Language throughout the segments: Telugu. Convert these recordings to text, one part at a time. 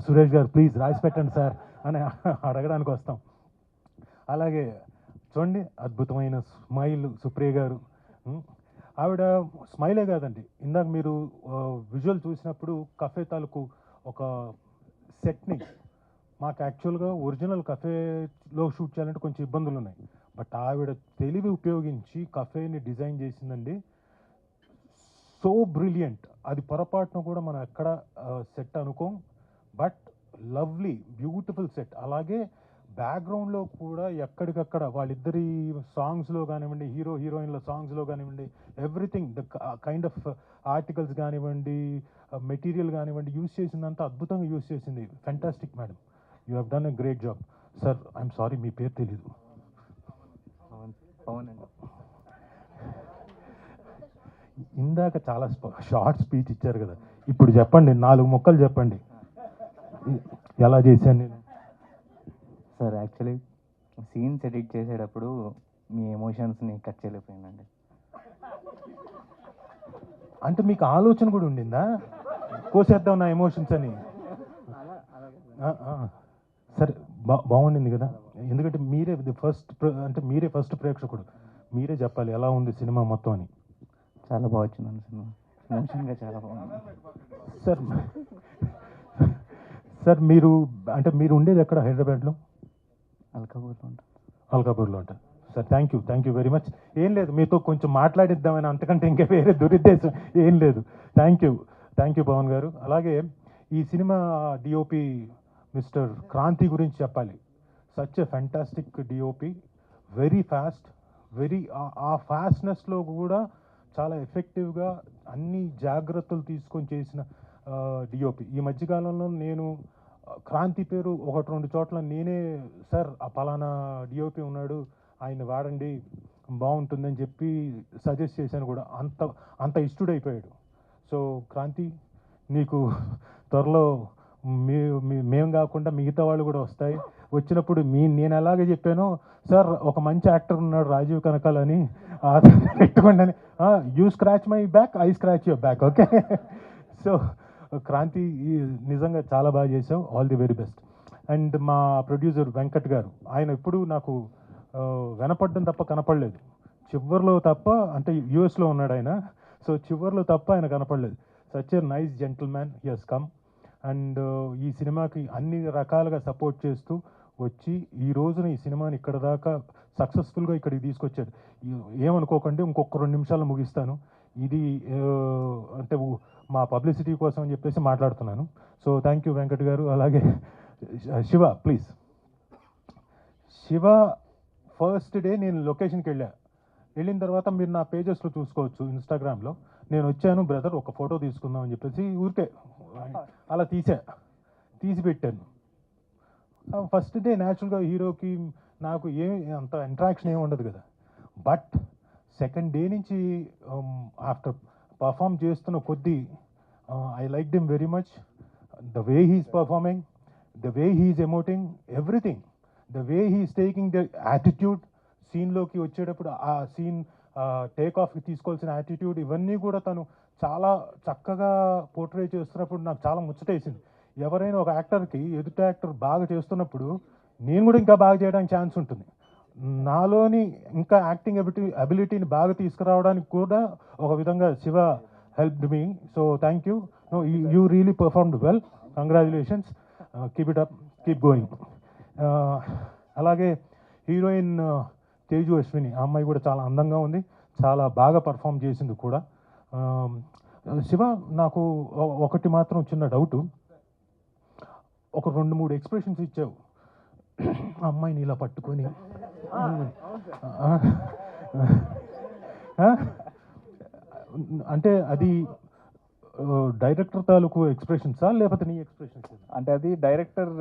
సురేష్ గారు ప్లీజ్ రాసి పెట్టండి సార్ అని అడగడానికి వస్తాం. అలాగే చూడండి అద్భుతమైన స్మైల్ సుప్రియ గారు. ఆవిడ స్మైలే కాదండి, ఇందాక మీరు విజువల్ చూసినప్పుడు కఫే తాలూకు ఒక సెట్ని, మాకు యాక్చువల్గా ఒరిజినల్ కఫేలో షూట్ చేయాలంటే కొంచెం ఇబ్బందులు ఉన్నాయి, బట్ ఆవిడ తెలివి ఉపయోగించి కఫేని డిజైన్ చేసిందండి. సో బ్రిలియంట్, అది పొరపాటున కూడా మనం ఎక్కడ సెట్ అనుకోం, బట్ లవ్లీ బ్యూటిఫుల్ సెట్. అలాగే బ్యాక్గ్రౌండ్లో కూడా ఎక్కడికక్కడ వాళ్ళిద్దరి సాంగ్స్లో కానివ్వండి, హీరో హీరోయిన్ల సాంగ్స్లో కానివ్వండి, everything the kind of articles కానివ్వండి, మెటీరియల్ కానివ్వండి, యూస్ చేసిందంతా అద్భుతంగా యూస్ చేసింది. Fantastic madam, you have done a great job. Sir I'm sorry మీ పేరు తెలీదు. పవన్ అండి. ఇందాక చాలా షార్ట్ స్పీచ్ ఇచ్చారు కదా, ఇప్పుడు చెప్పండి, 4 ముక్కలు చెప్పండి ఎలా చేశాను నేను. సార్ యాక్చువల్లీ సీన్స్ ఎడిట్ చేసేటప్పుడు మీ ఎమోషన్స్ని కట్ చేయలేకపోయానండి. అంటే మీకు ఆలోచన కూడా ఉండిందా కోసేద్దాం నా ఎమోషన్స్ అని? సరే బాగుండింది కదా, ఎందుకంటే మీరే మీరే ఫస్ట్ ప్రేక్షకుడు, మీరే చెప్పాలి ఎలా ఉంది సినిమా మొత్తం అని. చాలా బాగా వచ్చిందండి సినిమా, ఎమోషన్గా చాలా బాగుంది. సార్ మీరు ఉండేది ఎక్కడ? హైదరాబాద్లో అల్కాపూర్లో ఉంటారు. Sir thank you very much. ఏం లేదు, మీతో కొంచెం మాట్లాడిద్దామని, అంతకంటే ఇంకా వేరే దురుద్దేశం ఏం లేదు. థ్యాంక్ యూ పవన్ గారు. అలాగే ఈ సినిమా డిఓపి మిస్టర్ క్రాంతి గురించి చెప్పాలి. Such a fantastic DOP, very fast, ఆ ఫాస్ట్నెస్లో కూడా చాలా ఎఫెక్టివ్గా అన్ని జాగ్రత్తలు తీసుకొని చేసిన డిఓపి. ఈ మధ్యకాలంలో నేను క్రాంతి పేరు 1-2 చోట్ల నేనే, సార్ ఆ పలానా డిఓపి ఉన్నాడు, ఆయన వాడండి బాగుంటుందని చెప్పి సజెస్ట్ చేశాను కూడా. అంత ఇష్టడైపోయాడు. సో క్రాంతి, నీకు త్వరలో మేము కాకుండా మిగతా వాళ్ళు కూడా వస్తాయి. వచ్చినప్పుడు నేను ఎలాగే చెప్పానో, సార్ ఒక మంచి యాక్టర్ ఉన్నాడు రాజీవ్ కనకాల్ అని పెట్టుకోండి అని, you scratch my back, I scratch your back, okay? So Kranthi నిజంగా చాలా బాగా చేసావు, all the very best. And మా ప్రొడ్యూసర్ వెంకట్ గారు, ఆయన ఎప్పుడు నాకు వినపడడం తప్ప కనపడలేదు, చివర్లో తప్ప, అంటే యూఎస్లో ఉన్నాడు ఆయన, సో చివర్లో తప్ప ఆయన కనపడలేదు. Such a nice gentleman, he has come and ఈ సినిమాకి అన్ని రకాలుగా సపోర్ట్ చేస్తూ వచ్చి ఈ రోజున ఈ సినిమాని ఇక్కడ దాకా సక్సెస్ఫుల్గా ఇక్కడికి తీసుకొచ్చాడు. ఏమనుకోకండి, ఇంకొక 2 నిమిషాలు ముగిస్తాను. ఇది అంటే మా పబ్లిసిటీ కోసం అని చెప్పేసి మాట్లాడుతున్నాను. సో థ్యాంక్ యూ వెంకట్ గారు. అలాగే Shiva, please. Shiva first day నేను లొకేషన్కి వెళ్ళిన తర్వాత మీరు నా పేజెస్లో చూసుకోవచ్చు, ఇన్స్టాగ్రామ్లో. నేను వచ్చాను బ్రదర్, ఒక ఫోటో తీసుకుందాం అని చెప్పేసి ఊరికే అలా తీసి పెట్టాను. ఫస్ట్ డే న్యాచురల్గా హీరోకి నాకు అంత ఇంటరాక్షన్ ఏమి ఉండదు కదా, బట్ సెకండ్ డే నుంచి ఆఫ్టర్ పర్ఫామ్ చేస్తున్న కొద్దీ I like them very much. The way he's performing, the way he's emoting, everything, the way he's taking the attitude, సీన్లోకి వచ్చేటప్పుడు ఆ సీన్ టేక్ ఆఫ్కి తీసుకోవాల్సిన యాటిట్యూడ్, ఇవన్నీ కూడా తను చాలా చక్కగా పోర్ట్రే చేస్తున్నప్పుడు నాకు చాలా ముచ్చటేసింది. ఎవరైనా ఒక యాక్టర్కి ఎదుటి యాక్టర్ బాగా చేస్తున్నప్పుడు నేను కూడా ఇంకా బాగా చేయడానికి ఛాన్స్ ఉంటుంది. నాలోని ఇంకా యాక్టింగ్ అబిలిటీని బాగా తీసుకురావడానికి కూడా ఒక విధంగా Shiva helped me. So thank you. No, you really performed well, congratulations, keep it up, keep going. అలాగే హీరోయిన్ తేజు అశ్విని, ఆ అమ్మాయి కూడా చాలా అందంగా ఉంది, చాలా బాగా పర్ఫామ్ చేసింది కూడా. శివ, నాకు ఒకటి మాత్రం చిన్న డౌటు, ఒక 2-3 ఎక్స్ప్రెషన్స్ ఇచ్చావు అమ్మాయిని ఇలా పట్టుకొని, అంటే అది డైరెక్టర్ తాలూకు ఎక్స్ప్రెషన్సా లేకపోతే నీ ఎక్స్ప్రెషన్స్? అంటే అది డైరెక్టర్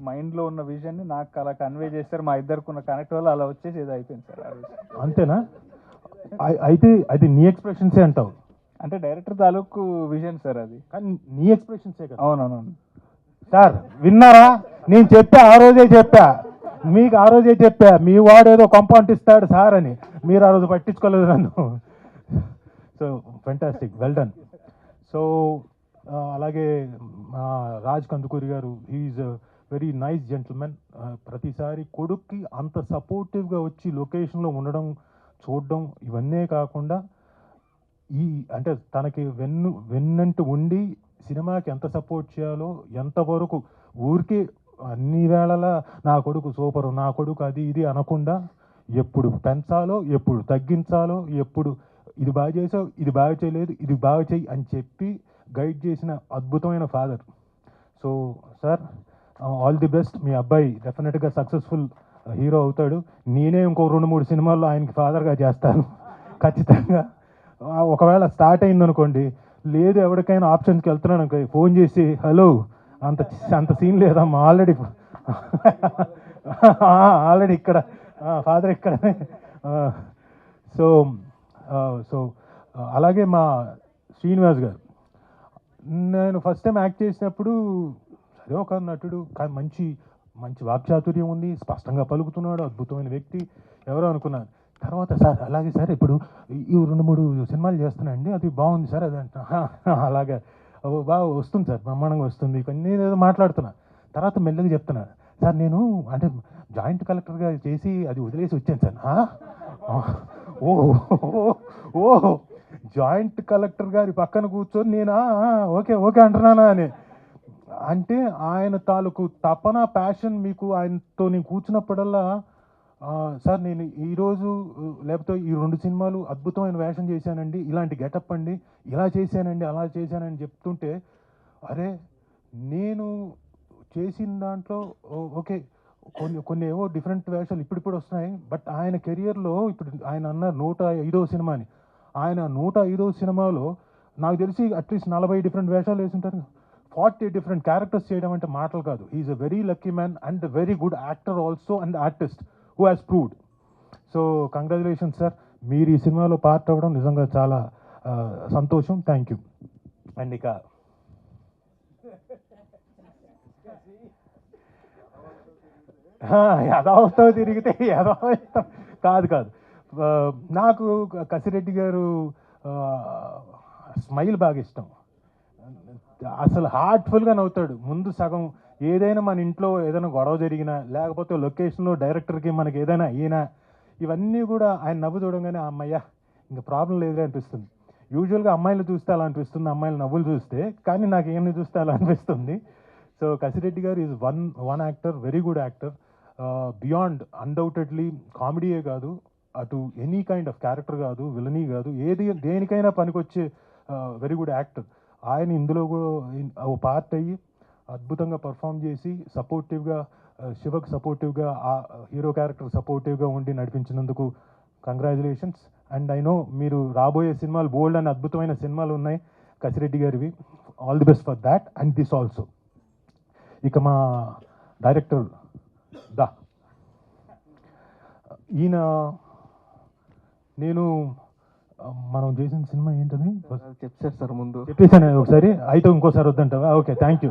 మైండ్లో ఉన్న విజన్ని నాకు అలా కన్వే చేస్తారు, మా ఇద్దరికి ఉన్న కనెక్ట్ వల్ల అలా వచ్చేసి ఏదో అయిపోయింది సార్. అంతేనా? అయితే అది నీ ఎక్స్ప్రెషన్సే అంటావు? అంటే డైరెక్టర్ తాలూకు విజన్ సార్ అది, కానీ నీ ఎక్స్ప్రెషన్సే కదా. అవునవును సార్, విన్నారా? నేను ఆ రోజే చెప్పా మీకు, ఆ రోజే చెప్పా మీ వాడు ఏదో కాంపౌండ్ ఇస్తాడు సార్ అని, మీరు ఆ రోజు పట్టించుకోలేదు నన్ను. So fantastic, well done. So అలాగే రాజ్ కందుకూరి గారు, ఈజ్ వెరీ నైస్ జెంటిల్మెన్. ప్రతిసారి కొడుక్కి అంత సపోర్టివ్గా వచ్చి లొకేషన్లో ఉండడం, చూడడం, ఇవన్నీ కాకుండా అంటే తనకి వెన్నంటూ ఉండి సినిమాకి ఎంత సపోర్ట్ చేయాలో, ఎంతవరకు ఊరికే అన్ని వేళలా నా కొడుకు సూపరు, నా కొడుకు అది ఇది అనకుండా ఎప్పుడు పెంచాలో, ఎప్పుడు తగ్గించాలో, ఎప్పుడు ఇది బాగా చేసావు, ఇది బాగా చేయలేదు, ఇది బాగా చెయ్యి అని చెప్పి గైడ్ చేసిన అద్భుతమైన father. So sir, all the best. మీ అబ్బాయి డెఫినెట్గా సక్సెస్ఫుల్ హీరో అవుతాడు. నేనే ఇంకో 2-3 సినిమాల్లో ఆయనకి ఫాదర్గా చేస్తాను ఖచ్చితంగా. ఒకవేళ స్టార్ట్ అయిందనుకోండి, లేదు ఎవరికైనా ఆప్షన్స్కి వెళ్తున్నాను అనుకో, ఫోన్ చేసి హలో అంత సీన్ లేదమ్మా, ఆల్రెడీ ఇక్కడ ఫాదర్ ఇక్కడనే. సో సో అలాగే మా శ్రీనివాస్ గారు, నేను ఫస్ట్ టైం యాక్ట్ చేసినప్పుడు సరే ఒక నటుడు, కానీ మంచి మంచి వాక్చాతుర్యం ఉంది, స్పష్టంగా పలుకుతున్నాడు, అద్భుతమైన వ్యక్తి ఎవరో అనుకున్నాను. తర్వాత సార్ అలాగే సార్ ఇప్పుడు ఈ 2-3 సినిమాలు చేస్తున్నానండి, అది బాగుంది సార్ అది అంట. అలాగే బాగా వస్తుంది సార్, బ్రహ్మాండంగా వస్తుంది, నేను ఏదో మాట్లాడుతున్నా. తర్వాత మెల్లగా చెప్తున్నా, సార్ నేను అంటే జాయింట్ కలెక్టర్గా చేసి అది వదిలేసి వచ్చాను సార్. ఓ జాయింట్ కలెక్టర్ గారి పక్కన కూర్చొని నేను ఓకే ఓకే అంటున్నానా అని. అంటే ఆయన తాలూకు తపన, ప్యాషన్ మీకు ఆయనతో నేను కూర్చున్నప్పుడల్లా, సార్ నేను ఈరోజు లేకపోతే ఈ 2 సినిమాలు అద్భుతమైన వేషం చేశానండి, ఇలాంటి గెటప్ అండి, ఇలా చేశానండి, అలా చేశానని చెప్తుంటే, అరే నేను చేసిన దాంట్లో ఓకే కొన్ని ఏవో డిఫరెంట్ వేషాలు ఇప్పుడు వస్తున్నాయి, బట్ ఆయన కెరియర్లో ఇప్పుడు ఆయన అన్నారు 105వ సినిమా అని. ఆయన 105వ సినిమాలో నాకు తెలిసి అట్లీస్ట్ 40 డిఫరెంట్ వేషాలు వేసుంటారు, 40 డిఫరెంట్ క్యారెక్టర్స్ చేయడం అంటే మాటలు కాదు. Is a very lucky man and very good actor also and artist who has proved. So congratulations sir, మీరు ఈ సినిమాలో పార్ట్ అవ్వడం నిజంగా చాలా సంతోషం. Thank you. అండ్ ఇక యథావస్థ తిరిగితే యథావస్థ కాదు. నాకు కసిరెడ్డి గారు స్మైల్ బాగా ఇష్టం. అసలు హార్ట్ఫుల్గా నవ్వుతాడు. ముందు సగం ఏదైనా మన ఇంట్లో ఏదైనా గొడవ జరిగినా, లేకపోతే లొకేషన్లో డైరెక్టర్కి మనకి ఏదైనా అయినా, ఇవన్నీ కూడా ఆయన నవ్వు చూడగానే అమ్మయ్య ఇంకా ప్రాబ్లం లేదులే అనిపిస్తుంది. యూజువల్గా అమ్మాయిలు చూస్తే అలా అనిపిస్తుంది, అమ్మాయిలు నవ్వులు చూస్తే, కానీ నాకు ఏమని చూస్తే అలా అనిపిస్తుంది. So Kasireddy garu is one actor, very good actor. Beyond undoubtedly కామెడీయే కాదు, అటు ఎనీ కైండ్ ఆఫ్ క్యారెక్టర్ కాదు, విలనీ కాదు, దేనికైనా పనికొచ్చే వెరీ గుడ్ యాక్టర్. ఆయన ఇందులో ఓ పార్ట్ అయ్యి అద్భుతంగా పర్ఫామ్ చేసి సపోర్టివ్గా, శివకు సపోర్టివ్గా, ఆ హీరో క్యారెక్టర్ సపోర్టివ్గా ఉండి నడిపించినందుకు కంగ్రాచులేషన్స్. అండ్ ఐ నో మీరు రాబోయే సినిమాలు బోల్డ్ అని అద్భుతమైన సినిమాలు ఉన్నాయి కసిరెడ్డి గారివి. All the best for that and this also. ఇక మా డైరెక్టర్ ఈయన, నేను మనం చేసిన సినిమా ఏంటది చెప్పారు సార్ ముందు, చెప్పేసాను ఒకసారి, అయితే ఇంకోసారి వద్దంటావా? Okay, thank you.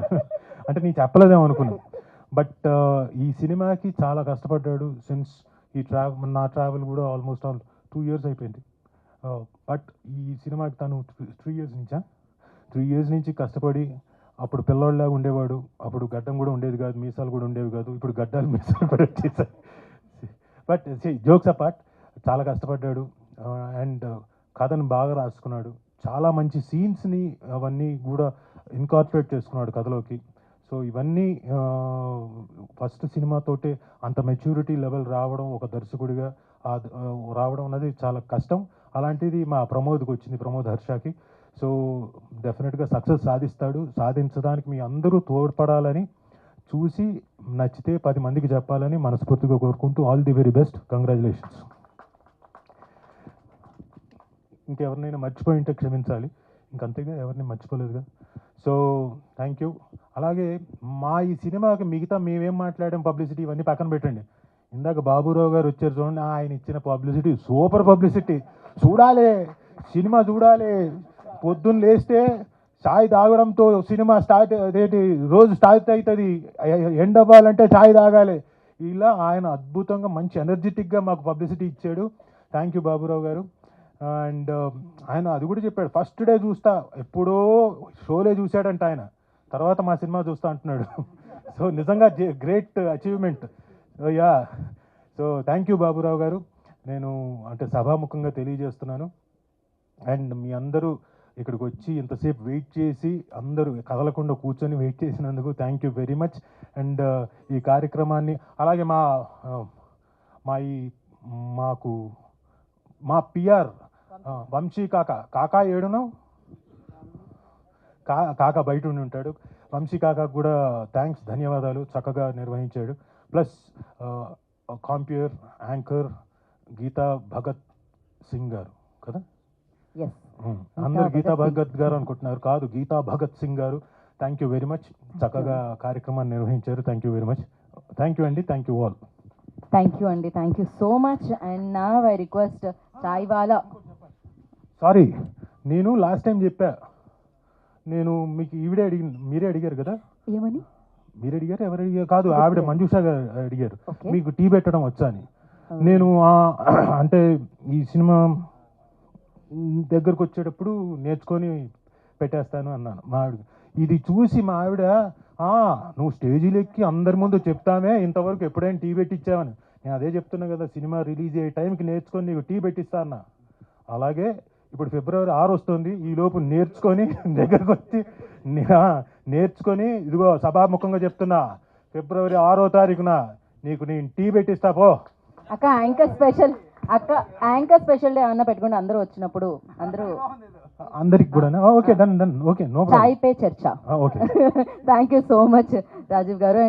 అంటే నేను చెప్పలేదేమో అనుకున్నాను. బట్ ఈ సినిమాకి చాలా కష్టపడ్డాడు. సిన్స్ నా ట్రావెల్ కూడా ఆల్మోస్ట్ 2 years అయిపోయింది. బట్ ఈ సినిమాకి తను 3 years నుంచి కష్టపడి, అప్పుడు పిల్లోళ్ళలాగా ఉండేవాడు, అప్పుడు గడ్డం కూడా ఉండేది కాదు, మీసాలు కూడా ఉండేవి కాదు, ఇప్పుడు గడ్డాలు మీసాలు కూడా వచ్చేసాయి. బట్ జోక్స్ అపార్ట్, చాలా కష్టపడ్డాడు అండ్ కథను బాగా రాసుకున్నాడు. చాలా మంచి సీన్స్ని అవన్నీ కూడా ఇన్కార్పొరేట్ చేసుకున్నాడు కథలోకి. సో ఇవన్నీ ఫస్ట్ సినిమాతోటే అంత మెచ్యూరిటీ లెవెల్ రావడం, ఒక దర్శకుడిగా రావడం అన్నది చాలా కష్టం. అలాంటిది మా ప్రమోద్కి వచ్చింది, ప్రమోద్ హర్షకి. సో డెఫినెట్గా సక్సెస్ సాధిస్తాడు. సాధించడానికి మీ అందరూ తోడ్పడాలని, చూసి నచ్చితే 10 మందికి చెప్పాలని మనస్ఫూర్తిగా కోరుకుంటూ all the very best, congratulations. ఇంకెవరినైనా మర్చిపోయింటే క్షమించాలి, ఇంకంతేగా, ఎవరిని మర్చిపోలేదుగా. So thank you. అలాగే మా ఈ సినిమాకి మిగతా మేమేం మాట్లాడాం, పబ్లిసిటీ ఇవన్నీ పక్కన పెట్టండి. ఇందాక బాబురావు గారు వచ్చారు చూడండి, ఆయన ఇచ్చిన పబ్లిసిటీ సూపర్ పబ్లిసిటీ. చూడాలి, సినిమా చూడాలి. పొద్దున్న లేస్తే చాయ్ తాగడంతో సినిమా స్టార్ట్, అదేంటి రోజు స్టార్ట్ అవుతుంది. ఎండ్ అవ్వాలంటే చాయ్ తాగాలి. ఇలా ఆయన అద్భుతంగా మంచి ఎనర్జెటిక్గా మాకు పబ్లిసిటీ ఇచ్చాడు. థ్యాంక్ యూ బాబురావు గారు. అండ్ ఆయన అది కూడా చెప్పాడు, ఫస్ట్ డే చూస్తా, ఎప్పుడో షోలే చూశాడంట ఆయన, తర్వాత మా సినిమా చూస్తా అంటున్నాడు. సో నిజంగా great achievement. So yeah, so thank you Baburao గారు. నేను అంటే సభాముఖంగా తెలియజేస్తున్నాను. అండ్ మీ అందరూ ఇక్కడికి వచ్చి ఇంతసేపు వెయిట్ చేసి అందరూ కదలకుండా కూర్చొని వెయిట్ చేసినందుకు thank you very much. And ఈ కార్యక్రమాన్ని అలాగే మా పిఆర్ వంశీ కాకా ఏడును కాకా బయట ఉండి ఉంటాడు. వంశీ కాకాకు కూడా థ్యాంక్స్, ధన్యవాదాలు, చక్కగా నిర్వహించాడు. ప్లస్ కాంప్యూర్ యాంకర్ గీతా భగత్ సింగ్ గారు కదా, అందరు గీతా భగత్ గారు అనుకుంటున్నారు, కాదు గీతా భగత్ సింగ్ గారు. థ్యాంక్ యూ వెరీ మచ్, చక్కగా కార్యక్రమాన్ని నిర్వహించారు. Thank you very much. Thank you అండి, thank you all. Thank you, Andy. Thank you so much. And now I request Chaiwala. Sorry, నేను లాస్ట్ టైం చెప్పా, నేను మీకు మీరే అడిగారు కదా, ఏమని? మీరు అడిగారు, ఎవరు అడిగారు కాదు, ఆవిడ మంజుషా గారు అడిగారు, Okay. మీకు టీ పెట్టడం వచ్చా అని. నేను అంటే ఈ సినిమా దగ్గరకు వచ్చేటప్పుడు నేర్చుకొని పెట్టేస్తాను అన్నాను మా ఆవిడ. ఇది చూసి మా ఆవిడ, నువ్వు స్టేజీలు ఎక్కి అందరి ముందు చెప్తామే, ఇంతవరకు ఎప్పుడైనా టీ పెట్టించావని. నేను అదే చెప్తున్నా కదా, సినిమా రిలీజ్ అయ్యే టైంకి నేర్చుకొని నీకు టీ పెట్టిస్తా అన్నా. అలాగే ఇప్పుడు February 6 వస్తుంది, ఈ లోపు నేర్చుకొని దగ్గరకు వచ్చి నేర్చుకొని ఇదిగో సభాముఖంగా చెప్తున్నా, February 6వ తారీఖున నీకు నేను టీ పెట్టిస్తా పో. అక్క యాంకర్ స్పెషల్ డే అన్న పెట్టుకుంటే అందరూ వచ్చినప్పుడు అందరూ అందరికి కూడా okay, done okay, no chai pe charcha. Okay. Thank you so much Rajiv గారు.